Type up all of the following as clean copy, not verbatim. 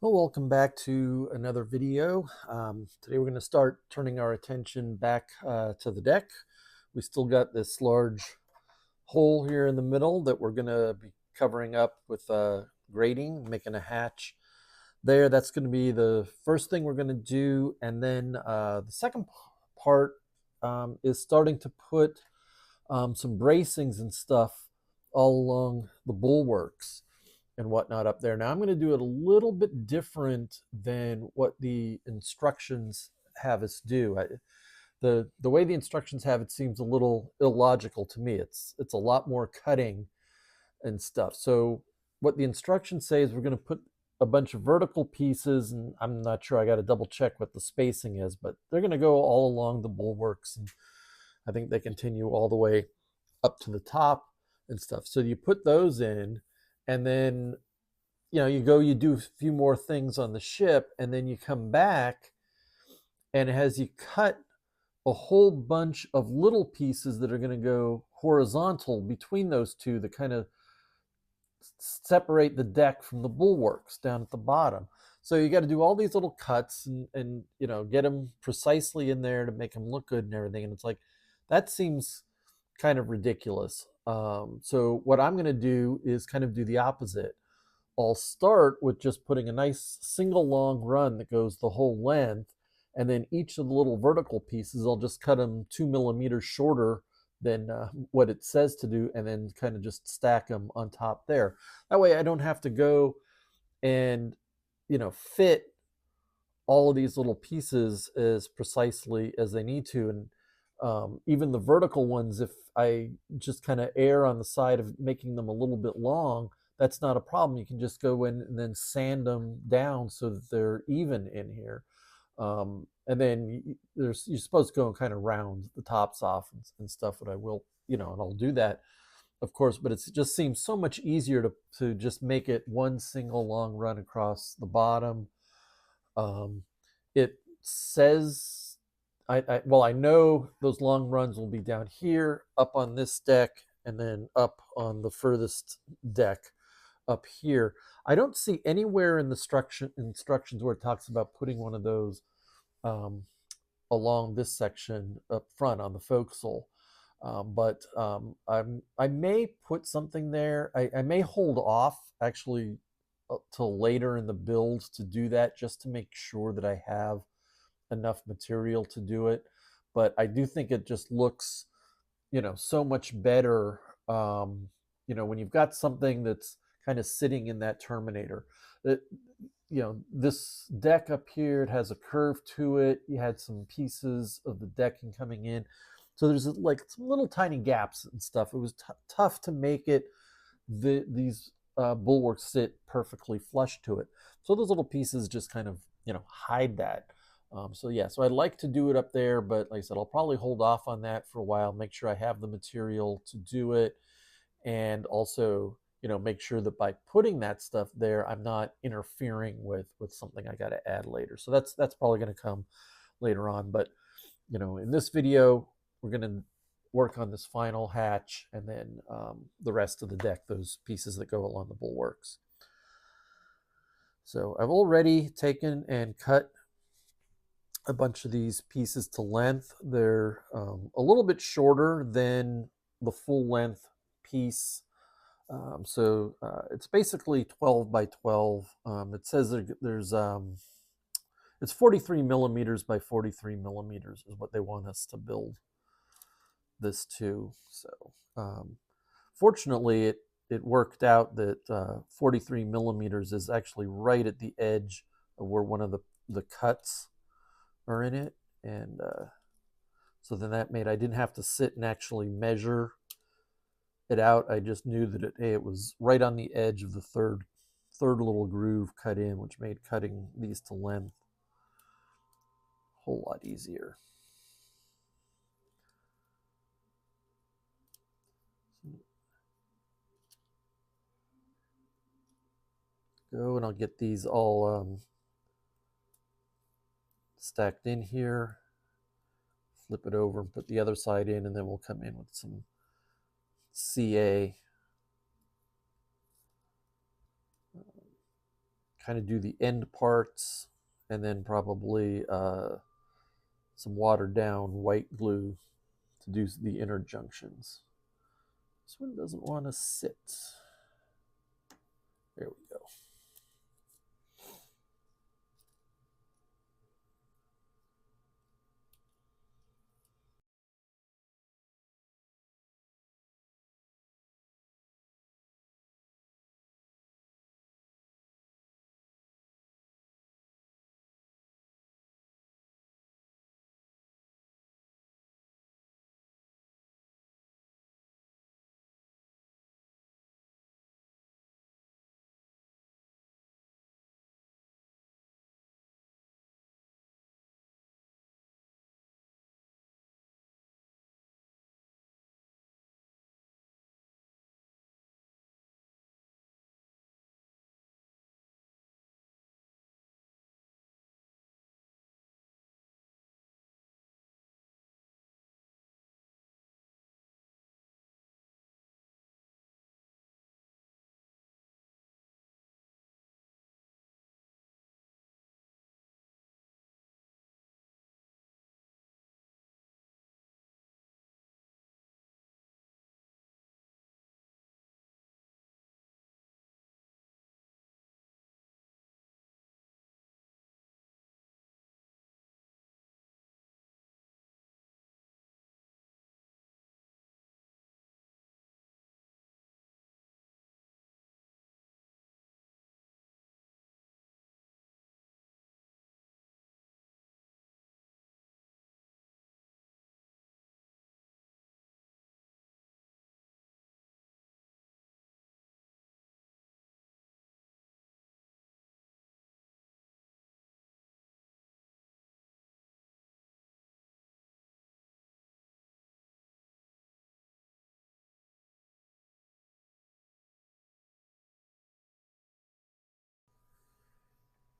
Well, welcome back to another video. Today we're going to start turning our attention back to the deck. We still got this large hole here in the middle that we're going to be covering up with grating, making a hatch there. That's going to be the first thing we're going to do. And then the second part is starting to put some bracings and stuff all along the bulwarks and whatnot up there. Now I'm going to do it a little bit different than what the instructions have us do. The way the instructions have it seems a little illogical to me. It's a lot more cutting and stuff. So what the instructions say is we're going to put a bunch of vertical pieces, and I'm not sure, I got to double check what the spacing is, but they're going to go all along the bulwarks, and I think they continue all the way up to the top and stuff. So you put those in, and then you do a few more things on the ship, and then you come back, and it has you cut a whole bunch of little pieces that are going to go horizontal between those two that kind of separate the deck from the bulwarks down at the bottom. So you got to do all these little cuts and get them precisely in there to make them look good and everything. And it's like, that seems kind of ridiculous. So what I'm going to do is kind of do the opposite. I'll start with just putting a nice single long run that goes the whole length, and then each of the little vertical pieces, I'll just cut them 2 millimeters shorter than what it says to do, and then kind of just stack them on top there. That way I don't have to go and fit all of these little pieces as precisely as they need to. And even the vertical ones, if I just kind of err on the side of making them a little bit long, that's not a problem. You can just go in and then sand them down so that they're even in here. And then you're supposed to go and kind of round the tops off and stuff, but I will, and I'll do that, of course, but it just seems so much easier to just make it one single long run across the bottom. It says, I know those long runs will be down here, up on this deck, and then up on the furthest deck up here. I don't see anywhere in the instructions where it talks about putting one of those um, along this section up front on the forecastle. I may put something there. I may hold off actually till later in the build to do that, just to make sure that I have enough material to do it. But I do think it just looks, so much better, when you've got something that's kind of sitting in that terminator. It, this deck up here, it has a curve to it. You had some pieces of the decking coming in. So there's like some little tiny gaps and stuff. It was tough to make it, these bulwarks sit perfectly flush to it. So those little pieces just kind of, hide that. So I'd like to do it up there, but like I said, I'll probably hold off on that for a while, make sure I have the material to do it, and also, make sure that by putting that stuff there, I'm not interfering with something I got to add later. So that's probably going to come later on. But in this video, we're going to work on this final hatch, and then the rest of the deck, those pieces that go along the bulwarks. So I've already taken and cut a bunch of these pieces to length. They're a little bit shorter than the full length piece. It's basically 12 by 12. It says there's it's 43 millimeters by 43 millimeters is what they want us to build this to. So fortunately, it worked out that 43 millimeters is actually right at the edge of where one of the cuts are in it. And so then that made, I didn't have to sit and actually measure it out. I just knew that it was right on the edge of the third little groove cut in, which made cutting these to length a whole lot easier. Go, and I'll get these all stacked in here. Flip it over and put the other side in, and then we'll come in with some CA kind of do the end parts, and then probably some watered down white glue to do the inner junctions. This one doesn't want to sit. There we go.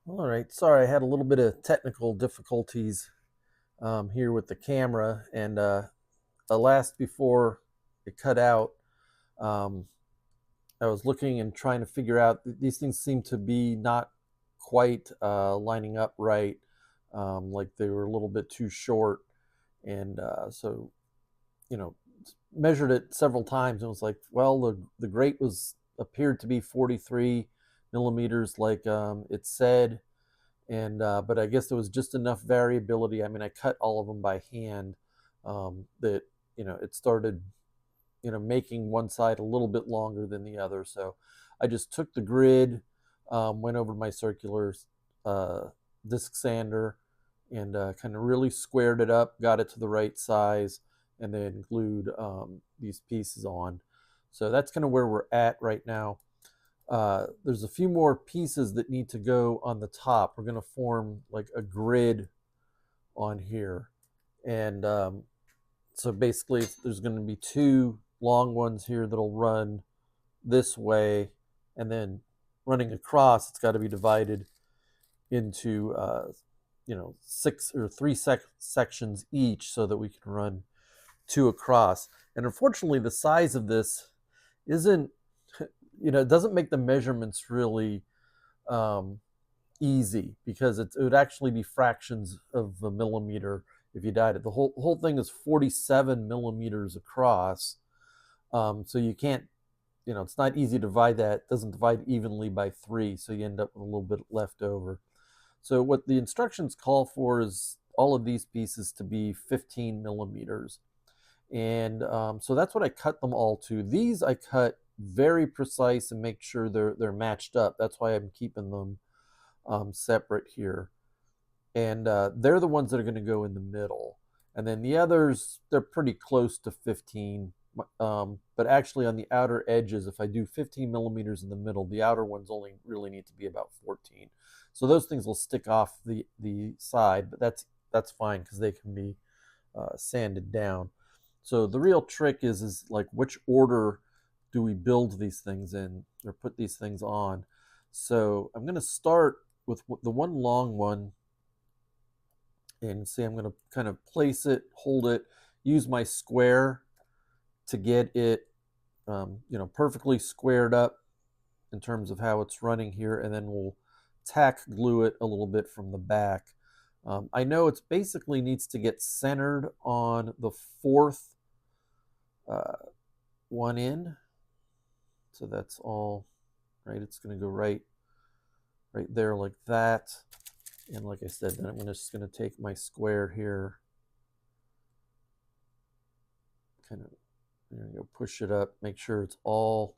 All right, sorry, I had a little bit of technical difficulties here with the camera, and alas, before it cut out, um, I was looking and trying to figure out these things seem to be not quite lining up right, like they were a little bit too short, and so you know measured it several times and was like, well, the grate was appeared to be 43 millimeters, like it said, and but I guess there was just enough variability. I mean, I cut all of them by hand, that it started making one side a little bit longer than the other. So I just took the grid, went over my circular uh, disc sander, and kind of really squared it up, got it to the right size, and then glued these pieces on. So that's kind of where we're at right now. There's a few more pieces that need to go on the top. We're going to form like a grid on here. And so basically, there's going to be two long ones here that'll run this way, and then running across, it's got to be divided into six or three sections each, so that we can run two across. And unfortunately, the size of this isn't, it doesn't make the measurements really um, easy, because it would actually be fractions of a millimeter if you dyed it. The whole thing is 47 millimeters across, so you can't, it's not easy to divide that. It doesn't divide evenly by 3, so you end up with a little bit left over. So what the instructions call for is all of these pieces to be 15 millimeters. And so that's what I cut them all to. These I cut very precise and make sure they're matched up. That's why I'm keeping them separate here. And they're the ones that are going to go in the middle. And then the others, they're pretty close to 15. But actually on the outer edges, if I do 15 millimeters in the middle, the outer ones only really need to be about 14. So those things will stick off the side, but that's fine, because they can be sanded down. So the real trick is like, which order do we build these things in, or put these things on? So I'm going to start with the one long one, and see, I'm going to kind of place it, hold it, use my square to get it perfectly squared up in terms of how it's running here, and then we'll tack glue it a little bit from the back. I know it basically needs to get centered on the fourth uh, one in. So that's all right. It's going to go right there like that. And like I said, then I'm just going to take my square here, kind of, there you go, push it up, make sure it's all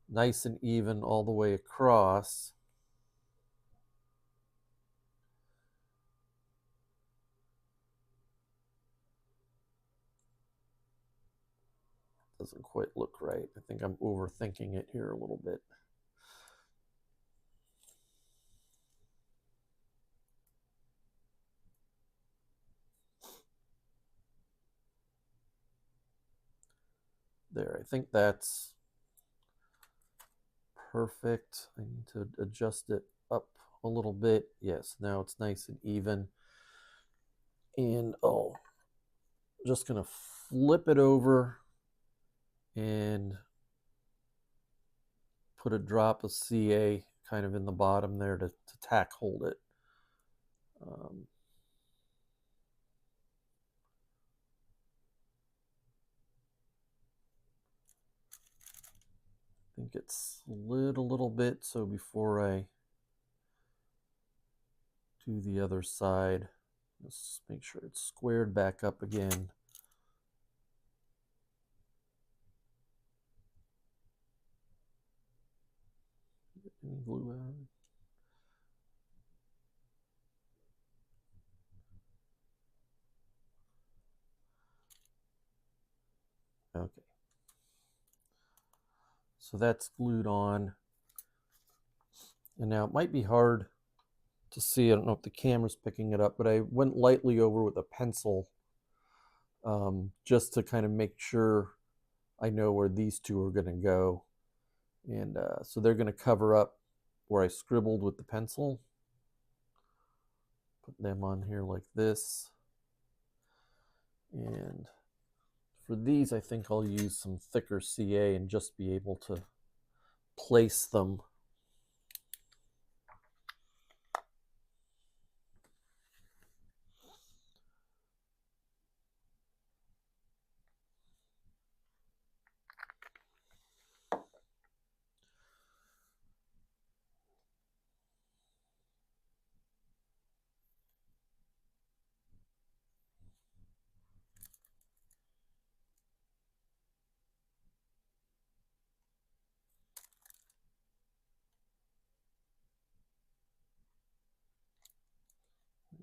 nice and even all the way across. Doesn't quite look right. I think I'm overthinking it here a little bit. There, I think that's perfect. I need to adjust it up a little bit. Yes, now it's nice and even. And just gonna flip it over and put a drop of CA kind of in the bottom there to tack hold it. I think it slid a little bit, so before I do the other side, just make sure it's squared back up again. Any glue out? Okay. So that's glued on. And now it might be hard to see. I don't know if the camera's picking it up, but I went lightly over with a pencil just to kind of make sure I know where these two are going to go. And so they're going to cover up where I scribbled with the pencil. Put them on here like this. And for these, I think I'll use some thicker CA and just be able to place them.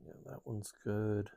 Yeah, that one's good.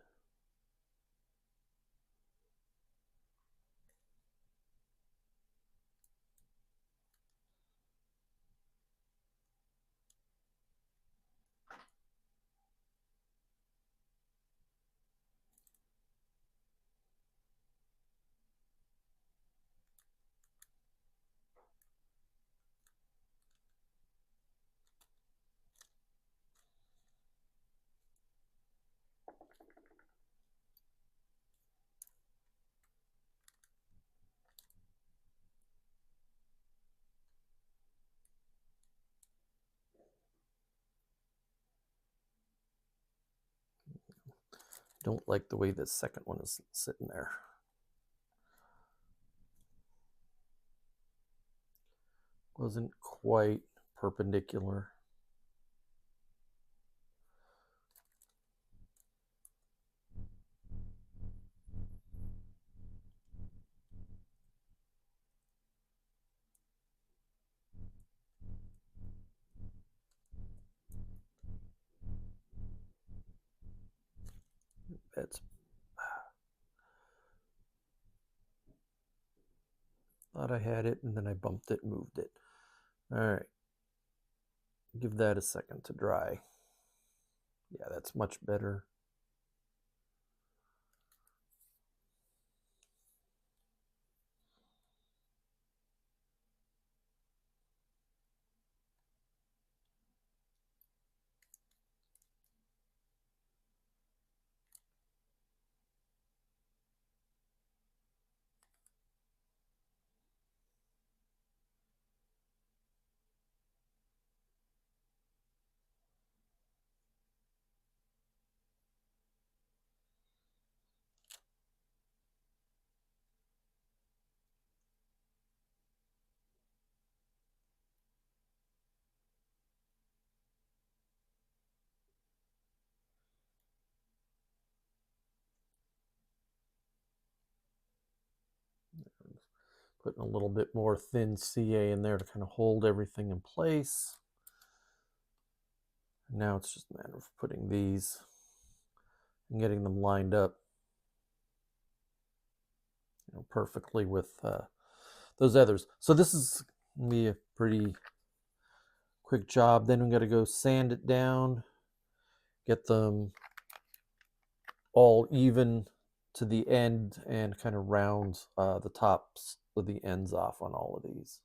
Don't like the way this second one is sitting there. Wasn't quite perpendicular. That's thought I had it, and then I bumped it, moved it. All right. Give that a second to dry. Yeah, that's much better. Putting a little bit more thin CA in there to kind of hold everything in place. Now it's just a matter of putting these and getting them lined up, perfectly with those others. So this is gonna be a pretty quick job. Then we got to go sand it down, get them all even to the end, and kind of round the tops with the ends off on all of these.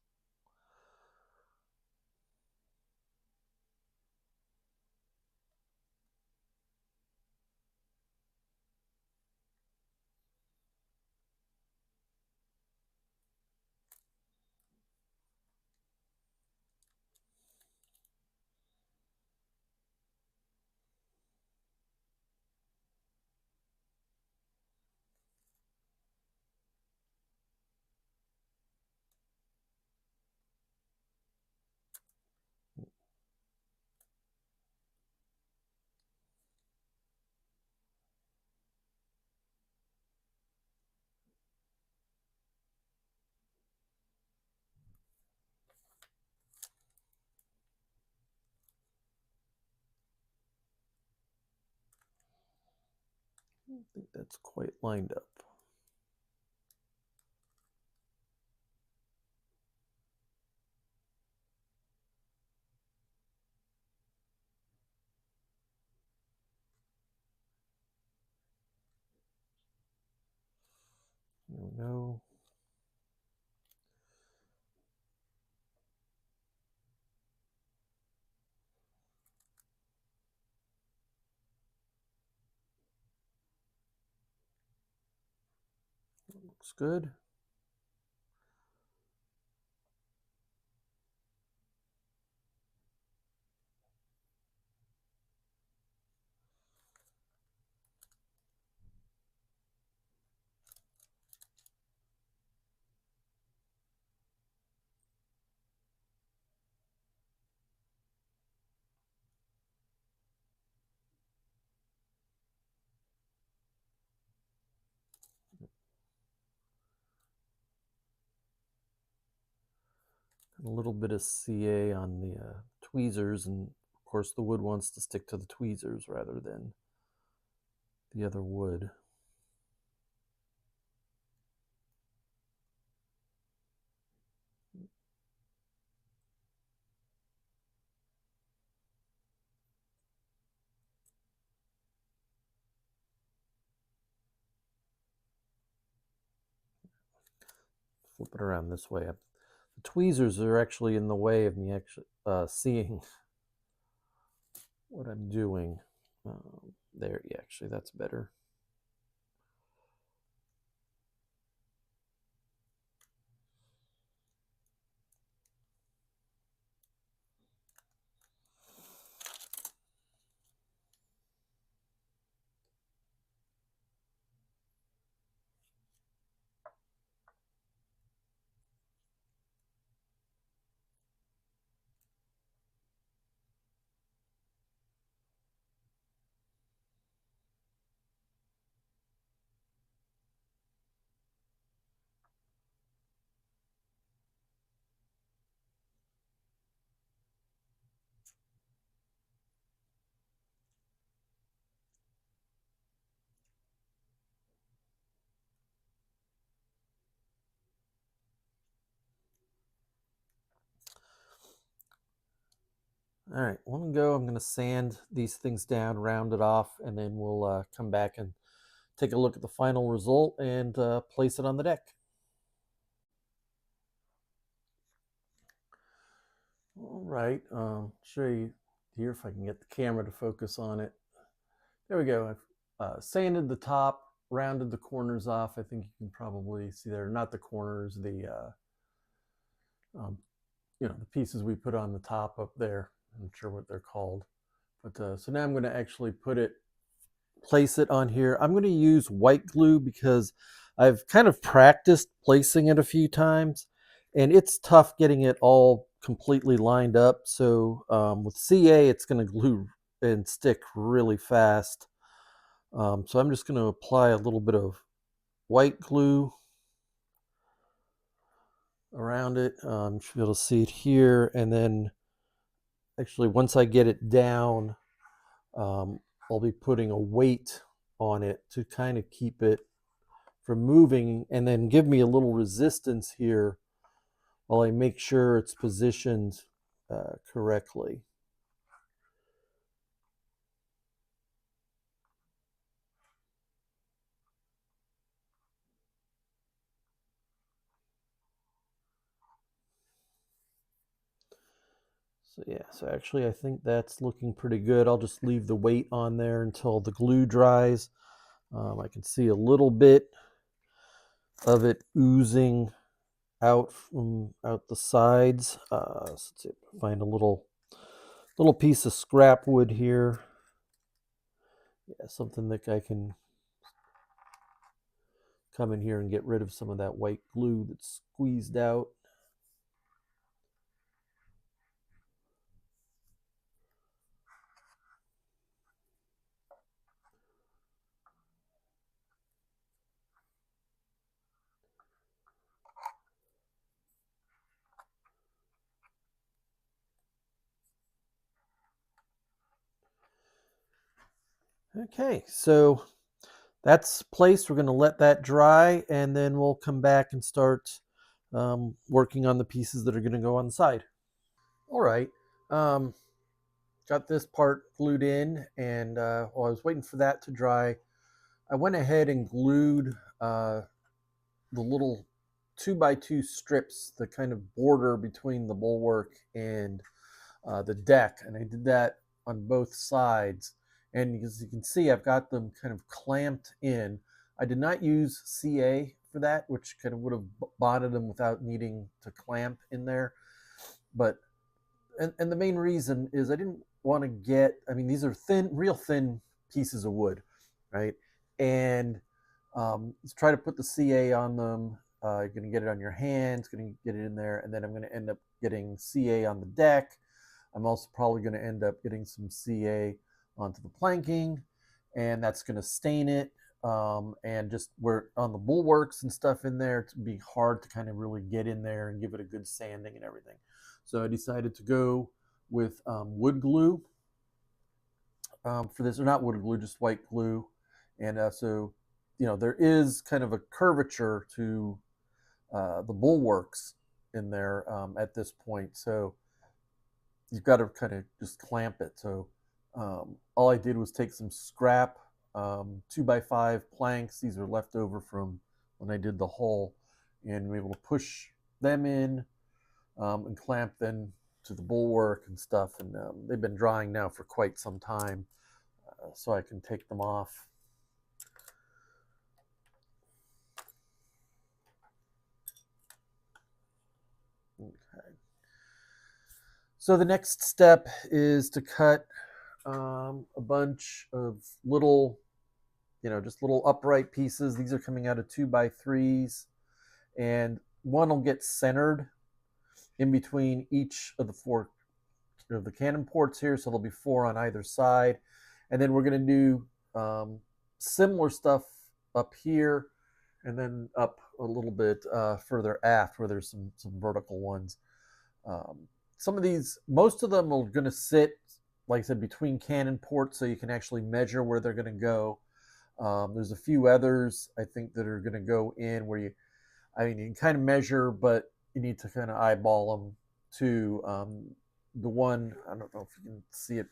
I think that's quite lined up. There we go. Looks good. A little bit of CA on the tweezers, and of course the wood wants to stick to the tweezers rather than the other wood. Flip it around this way. The tweezers are actually in the way of me actually seeing what I'm doing. There, yeah, actually that's better. All right, let me go. I'm going to sand these things down, round it off, and then we'll come back and take a look at the final result and place it on the deck. All right, show you here if I can get the camera to focus on it. There we go. I've sanded the top, rounded the corners off. I think you can probably see there, not the corners, the the pieces we put on the top up there. I'm not sure what they're called, but so now I'm going to actually place it on here. I'm going to use white glue because I've kind of practiced placing it a few times, and it's tough getting it all completely lined up. So with CA, it's going to glue and stick really fast. So I'm just going to apply a little bit of white glue around it. You should be able to see it here. And then actually, once I get it down, I'll be putting a weight on it to kind of keep it from moving and then give me a little resistance here while I make sure it's positioned correctly. So yeah, so actually I think that's looking pretty good. I'll just leave the weight on there until the glue dries. I can see a little bit of it oozing out from out the sides. So let's see, find a little piece of scrap wood here. Yeah, something that I can come in here and get rid of some of that white glue that's squeezed out. Okay, so that's placed. We're going to let that dry, and then we'll come back and start working on the pieces that are going to go on the side. All right. Um, got this part glued in, and while I was waiting for that to dry, I went ahead and glued the little 2x2 strips, the kind of border between the bulwark and the deck, and I did that on both sides. And as you can see, I've got them kind of clamped in. I did not use CA for that, which kind of would have bonded them without needing to clamp in there. But and the main reason is I didn't want to get. I mean, these are thin, real thin pieces of wood, right? And try to put the CA on them. You're going to get it on your hands, going to get it in there, and then I'm going to end up getting CA on the deck. I'm also probably going to end up getting some CA onto the planking, and that's going to stain it. And just where on the bulwarks and stuff in there, to be hard to kind of really get in there and give it a good sanding and everything. So I decided to go with wood glue for this, or not wood glue, just white glue. And so, you know, there is kind of a curvature to the bulwarks in there at this point. So you've got to kind of just clamp it. So all I did was take some scrap 2x5 planks. These are left over from when I did the hull, and we were able to push them in and clamp them to the bulwark and stuff. And they've been drying now for quite some time, so I can take them off. Okay. So the next step is to cut a bunch of little, just little upright pieces. These are coming out of 2x3s, and one will get centered in between each of the four of the cannon ports here, so there'll be four on either side. And then we're going to do similar stuff up here, and then up a little bit further aft where there's some vertical ones. Some of these, most of them are going to sit, like I said, between cannon ports, so you can actually measure where they're going to go. There's a few others I think that are going to go in where you can kind of measure, but you need to kind of eyeball them too. The one, I don't know if you can see it,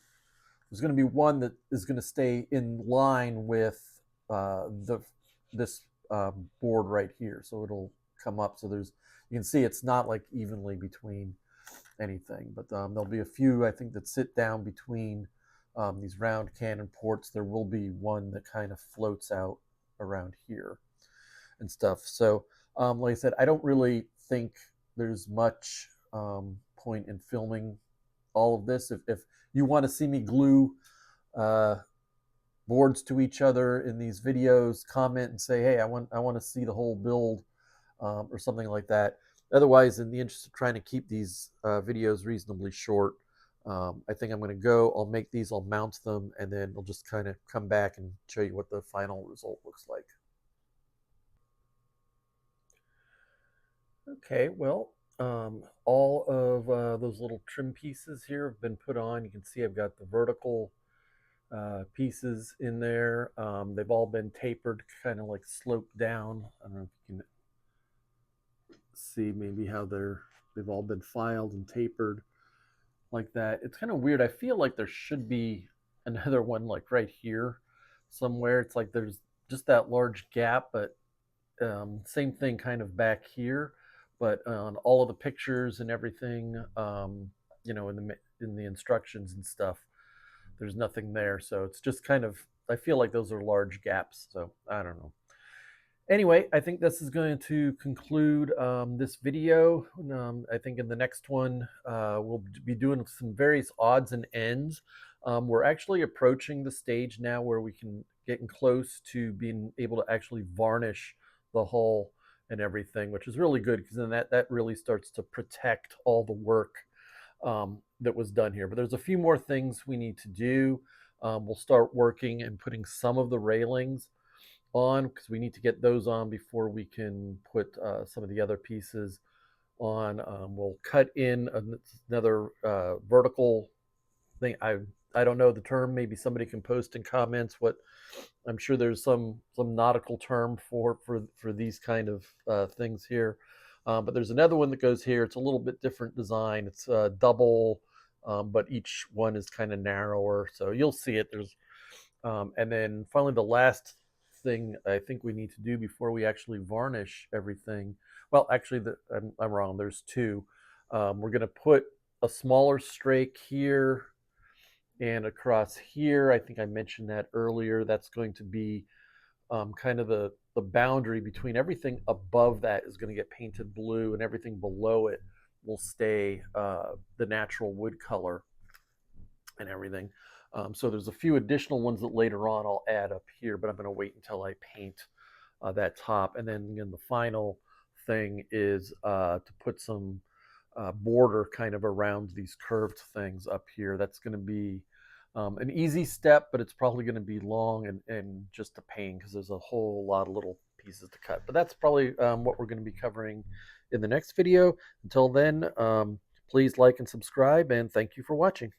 there's going to be one that is going to stay in line with this board right here, so it'll come up. So you can see it's not like evenly between anything, but there'll be a few I think that sit down between these round cannon ports. There will be one that kind of floats out around here and stuff. So like I said, I don't really think there's much point in filming all of this. If you want to see me glue boards to each other in these videos, comment and say, hey, I want to see the whole build or something like that. Otherwise, in the interest of trying to keep these videos reasonably short, I think I'm going to go. I'll make these, I'll mount them, and then I'll just kind of come back and show you what the final result looks like. Okay, well, all of those little trim pieces here have been put on. You can see I've got the vertical pieces in there. They've all been tapered, kind of like sloped down. I don't know if you can see maybe how they've all been filed and tapered like that. It's kind of weird. I feel like there should be another one like right here somewhere. It's like there's just that large gap, but same thing kind of back here. But on all of the pictures and everything, in the instructions and stuff, there's nothing there. So it's just kind of, I feel like those are large gaps. So I don't know. Anyway, I think this is going to conclude this video. I think in the next one, we'll be doing some various odds and ends. We're actually approaching the stage now where we can getting close to being able to actually varnish the hull and everything, which is really good because then that really starts to protect all the work that was done here. But there's a few more things we need to do. We'll start working and putting some of the railings on because we need to get those on before we can put some of the other pieces on. We'll cut in another vertical thing. I don't know the term. Maybe somebody can post in comments what. I'm sure there's some nautical term for these kind of things here. But there's another one that goes here. It's a little bit different design. It's double, but each one is kind of narrower. So you'll see it. And then finally the last thing I think we need to do before we actually varnish everything. Well, actually, I'm wrong. There's two. We're going to put a smaller strake here and across here. I think I mentioned that earlier. That's going to be kind of the boundary between everything above that is going to get painted blue, and everything below it will stay the natural wood color and everything. So there's a few additional ones that later on I'll add up here, but I'm going to wait until I paint that top. And then again, the final thing is to put some border kind of around these curved things up here. That's going to be an easy step, but it's probably going to be long and just a pain because there's a whole lot of little pieces to cut. But that's probably what we're going to be covering in the next video. Until then, please like and subscribe, and thank you for watching.